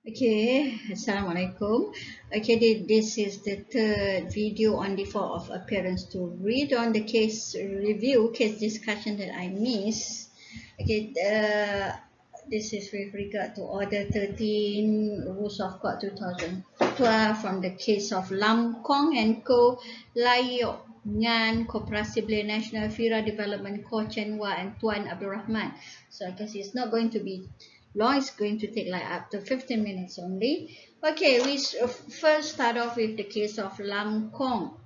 Okay, Assalamualaikum. Okay, this is the third video on default of appearance to read on the case review, case discussion that I missed. Okay, this is with regard to Order 13, Rules of Court 2012 from the case of Lam Kong and Co. Layok Ngan Koperasi Belia Nasional Fira Development Co. Chen Wah and Tuan Abdul Rahman. So I guess it's not going to be long. Is going to take like up to 15 minutes only. Okay, we first start off with the case of Lam Kong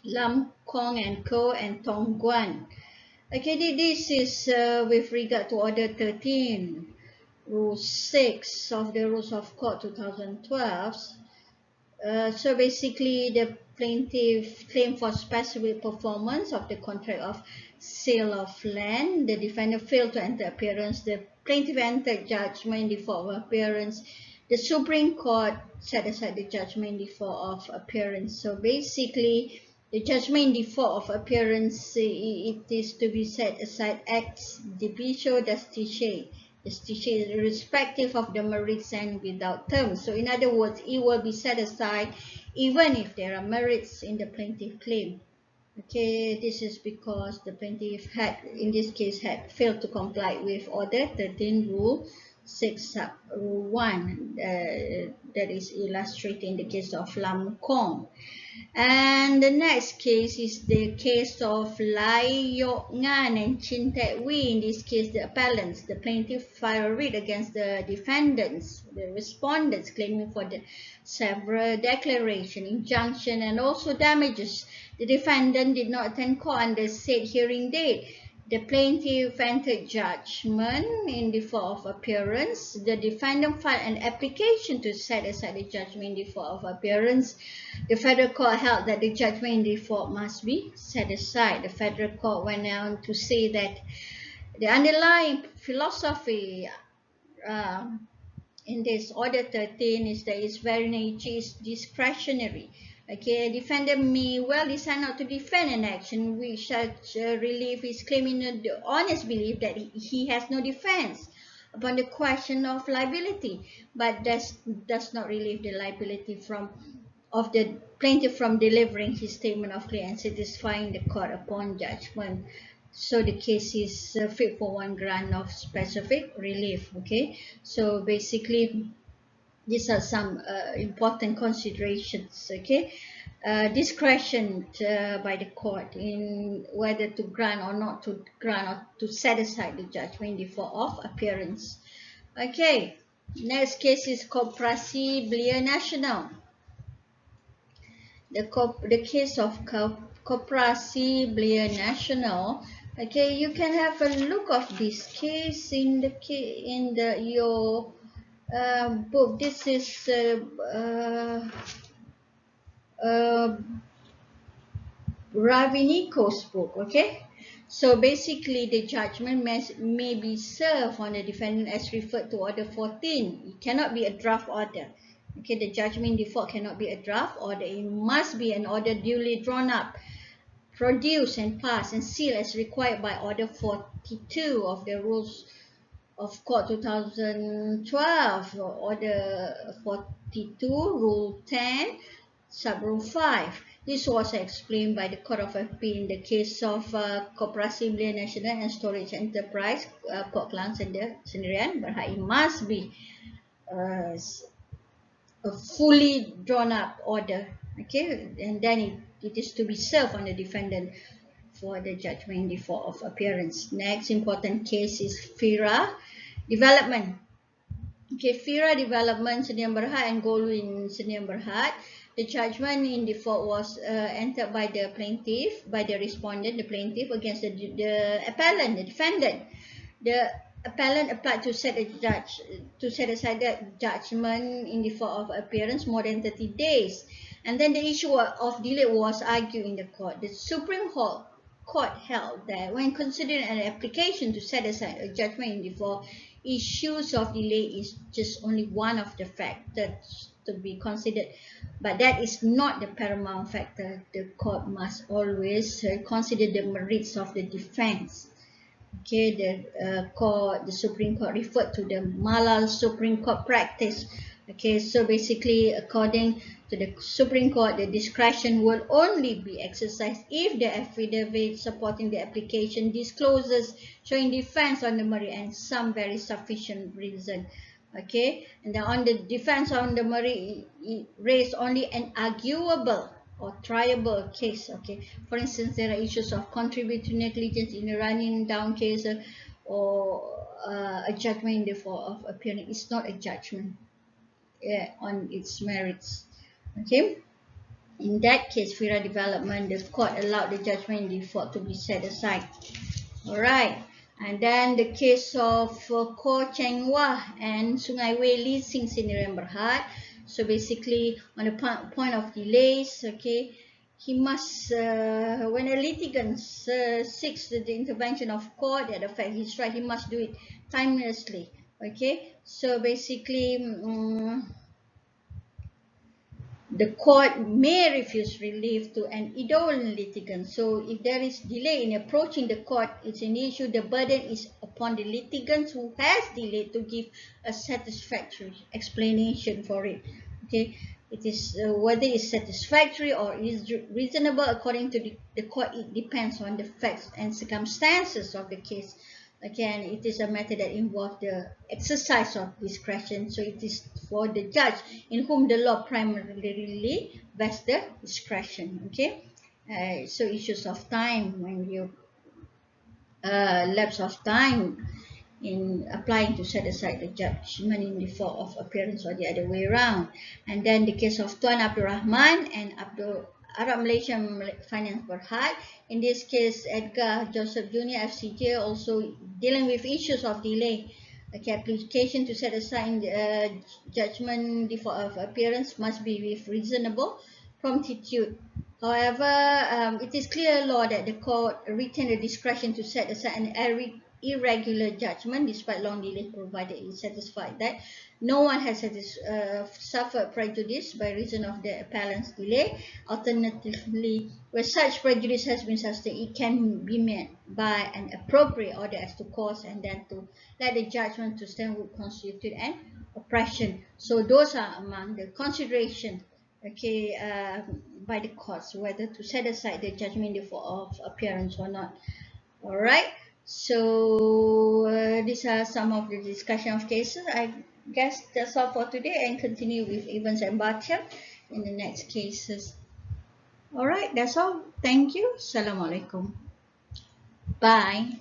and Co. and Tong Guan. Okay, this is with regard to Order 13, Rule 6 of the Rules of Court 2012. So basically, the plaintiff claimed for specific performance of the contract of sale of land. The defendant failed to enter appearance. The plaintiff entered judgment in default of appearance. The Supreme Court set aside the judgment in default of appearance. So basically, the judgment in default of appearance, it is to be set aside ex diviso justicia, irrespective of the merits and without terms. So in other words, it will be set aside even if there are merits in the plaintiff claim. Okay, this is because the plaintiff had, in this case, had failed to comply with Order 13 Rule 6 sub Rule 1, that is illustrated in the case of Lam Kong. And the next case is the case of Lai Yok Ngan and Chin Tek Wee. In this case, the appellants, the plaintiff, filed a writ against the defendants, the respondents, claiming for the several declaration, injunction, and also damages. The defendant did not attend court on the said hearing date. The plaintiff entered judgment in default of appearance. The defendant filed an application to set aside the judgment in default of appearance. The federal court held that the judgment in default must be set aside. The federal court went on to say that the underlying philosophy in this Order 13 is that its very nature is discretionary. Okay, a defendant may well decide not to defend an action which such relief is claiming the honest belief that he has no defense upon the question of liability, but does not relieve the liability of the plaintiff from delivering his statement of claim and satisfying the court upon judgment. So the case is fit for one grant of specific relief. Okay, so basically these are some important considerations. Okay, discretion by the court in whether to grant or not to grant or to set aside the judgment in default of appearance. Okay, next case is Koperasi Belia Nasional. The case of Koperasi Belia Nasional. Okay, you can have a look of this case in your book. This is Raviniko's book. Okay, so basically the judgment may be served on the defendant as referred to Order 14. It cannot be a draft order. Okay, the judgment in default cannot be a draft order. It must be an order duly drawn up, produced and passed and sealed as required by Order 42 of the Rules of Court 2012, Order 42, Rule 10, Sub Rule 5. This was explained by the Court of Appeal in the case of Koperasi Belia Nasional and Storage Enterprise, Port Klang Sendirian Berhad. It must be a fully drawn up order. Okay, and then it is to be served on the defendant for the judgment in default of appearance. Next important case is FIRA Development. Okay, FIRA Development Sdn Bhd and Golwin Sdn Bhd. The judgment in default was entered by the plaintiff, by the respondent, the plaintiff, against the appellant, the defendant. The appellant applied to set aside that judgment in default of appearance more than 30 days. And then the issue of delay was argued in the court. The Supreme Court held that when considering an application to set aside a judgment in default, issues of delay is just only one of the factors to be considered, but that is not the paramount factor. The court must always consider the merits of the defense. Okay, the Supreme Court referred to the Malal Supreme Court practice Okay, so basically, according to the Supreme Court, the discretion will only be exercised if the affidavit supporting the application discloses showing defense on the merit and some very sufficient reason. Okay, and then on the defense on the merit, it raised only an arguable or triable case. Okay, for instance, there are issues of contributory negligence in a running down case, or a judgment in default of appearing. It's not a judgment on its merits. Okay, in that case, FIRA development, the court allowed the judgment in default to be set aside. All right, and then the case of Ko Cheng Wah and Sungai Wei Leasing Sdn Berhad. So basically, on the point of delays, okay, he must, when a litigant seeks the intervention of court that affect his right, he must do it timelessly. Okay, so basically, the court may refuse relief to an indolent litigant. So if there is delay in approaching the court, it's an issue. The burden is upon the litigant who has delayed to give a satisfactory explanation for it. Okay, it is whether it's satisfactory or is reasonable according to the court. It depends on the facts and circumstances of the case. Again, it is a matter that involves the exercise of discretion. So it is for the judge in whom the law primarily vests the discretion. Okay, so issues of time, when you lapse of time in applying to set aside the judgment in default of appearance or the other way around. And then the case of Tuan Abdul Rahman and Arab Malaysian Finance Berhad. In this case, Edgar Joseph Jr. FCJ also dealing with issues of delay. Okay, application to set aside judgment default of appearance must be with reasonable promptitude. However, it is clear law that the court retained the discretion to set aside an irregular judgment despite long delay, provided it satisfied that no one has suffered prejudice by reason of the appellant's delay. Alternatively, where such prejudice has been sustained, it can be met by an appropriate order as to cause, and then to let the judgment to stand would constitute an oppression. So those are among the consideration, okay, by the courts, whether to set aside the judgment in default of appearance or not. All right, so these are some of the discussion of cases. I guess that's all for today, and continue with Evans and Bhatia in the next cases. All right, that's all. Thank you. Assalamualaikum. Bye.